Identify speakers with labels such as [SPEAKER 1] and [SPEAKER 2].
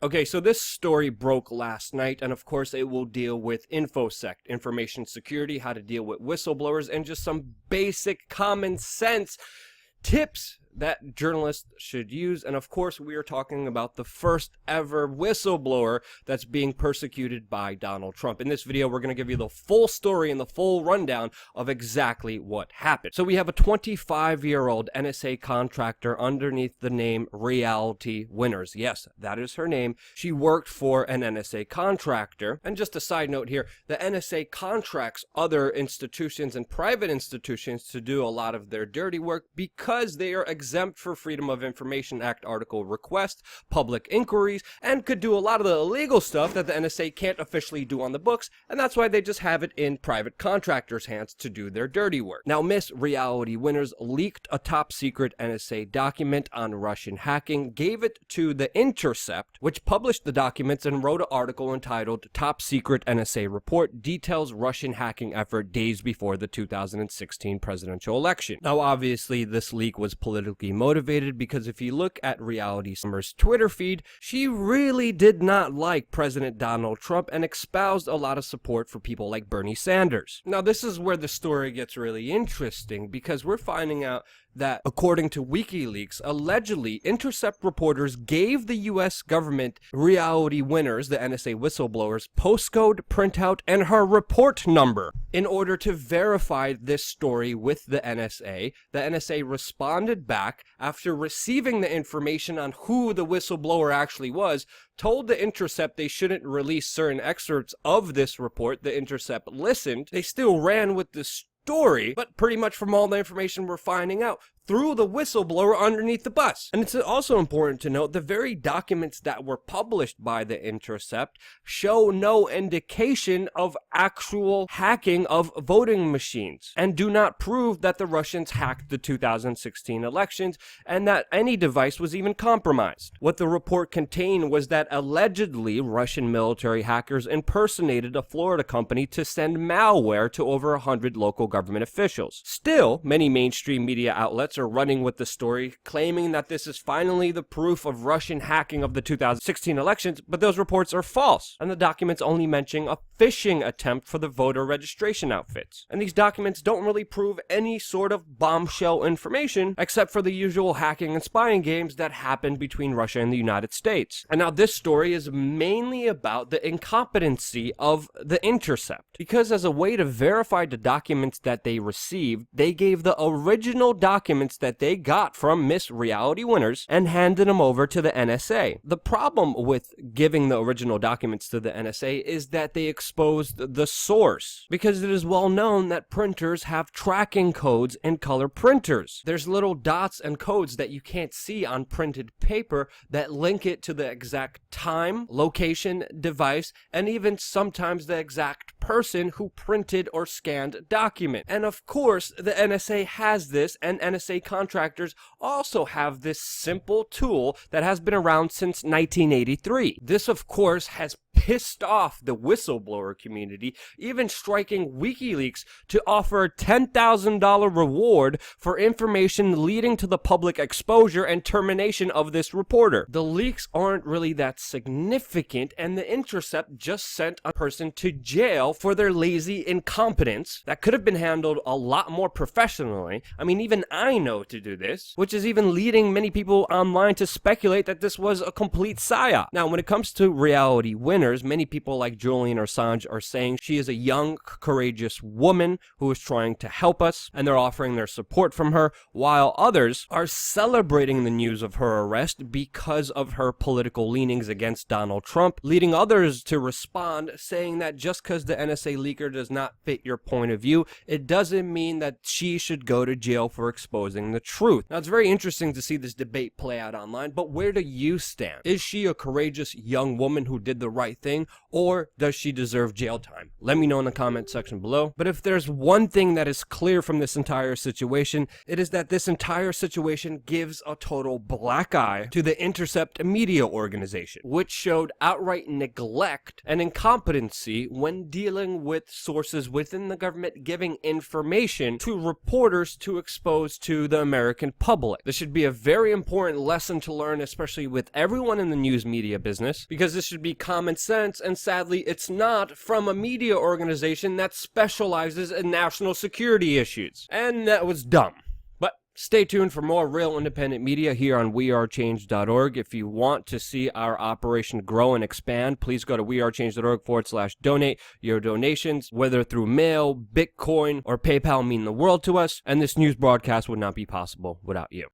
[SPEAKER 1] Okay, so this story broke last night, and of course it will deal with InfoSec, information security, how to deal with whistleblowers, and just some basic common sense tips that journalists should use. And of course we are talking about the first ever whistleblower that's being persecuted by Donald Trump. In this video we're going to give you the full story and the full rundown of exactly what happened. So we have a 25-year-old NSA contractor underneath the name Reality Winners. Yes, that is her name. She worked for an NSA contractor. And just a side note here, the NSA contracts other institutions and private institutions to do a lot of their dirty work because they are exempt for Freedom of Information Act article request, public inquiries, and could do a lot of the illegal stuff that the NSA can't officially do on the books, and that's why they just have it in private contractors' hands to do their dirty work. Now, Miss Reality Winners leaked a top-secret NSA document on Russian hacking, gave it to the Intercept, which published the documents and wrote an article entitled Top Secret NSA Report Details Russian Hacking Effort Days Before the 2016 Presidential Election. Now, obviously, this leak was politically motivated because if you look at Reality Summer's Twitter feed, she really did not like President Donald Trump and espoused a lot of support for people like Bernie Sanders. Now, this is where the story gets really interesting because we're finding out that, according to WikiLeaks, allegedly Intercept reporters gave the U.S. government Reality Winners, the NSA whistleblowers, postcode, printout, and her report number in order to verify this story with the NSA. The NSA responded back after receiving the information on who the whistleblower actually was, told the Intercept they shouldn't release certain excerpts of this report. The Intercept listened. They still ran with the story, but pretty much from all the information we're finding out, threw the whistleblower underneath the bus. And it's also important to note the very documents that were published by the Intercept show no indication of actual hacking of voting machines and do not prove that the Russians hacked the 2016 elections and that any device was even compromised. What the report contained was that allegedly Russian military hackers impersonated a Florida company to send malware to over 100 local government officials. Still, many mainstream media outlets are running with the story, claiming that this is finally the proof of Russian hacking of the 2016 elections, but those reports are false, and the documents only mention a phishing attempt for the voter registration outfits. And these documents don't really prove any sort of bombshell information, except for the usual hacking and spying games that happened between Russia and the United States. And now this story is mainly about the incompetency of the Intercept, because as a way to verify the documents that they received, they gave the original documents that they got from Miss Reality Winners and handed them over to the NSA. The problem with giving the original documents to the NSA is that they exposed the source, because it is well known that printers have tracking codes in color printers. There's little dots and codes that you can't see on printed paper that link it to the exact time, location, device, and even sometimes the exact person who printed or scanned document. And of course, the NSA has this, and NSA contractors also have this simple tool that has been around since 1983. This, of course, has pissed off the whistleblower community, even striking WikiLeaks to offer a $10,000 reward for information leading to the public exposure and termination of this reporter. The leaks aren't really that significant, and the Intercept just sent a person to jail for their lazy incompetence that could have been handled a lot more professionally. I mean, even I know to do this, which is even leading many people online to speculate that this was a complete psyop. Now, when it comes to Reality Winners, many people like Julian Assange are saying she is a young, courageous woman who is trying to help us, and they're offering their support from her, while others are celebrating the news of her arrest because of her political leanings against Donald Trump, leading others to respond saying that just because the NSA leaker does not fit your point of view, it doesn't mean that she should go to jail for exposing the truth. Now, it's very interesting to see this debate play out online, but where do you stand? Is she a courageous young woman who did the right thing, or does she deserve jail time? Let me know in the comment section below. But if there's one thing that is clear from this entire situation, it is that this entire situation gives a total black eye to the Intercept media organization, which showed outright neglect and incompetency when dealing with sources within the government giving information to reporters to expose to the American public. This should be a very important lesson to learn, especially with everyone in the news media business, because this should be common sense, and sadly it's not from a media organization that specializes in national security issues. And that was dumb. But stay tuned for more real independent media here on WeAreChange.org. If you want to see our operation grow and expand, please go to WeAreChange.org/donate. Your donations, whether through mail, Bitcoin, or PayPal, mean the world to us, and this news broadcast would not be possible without you.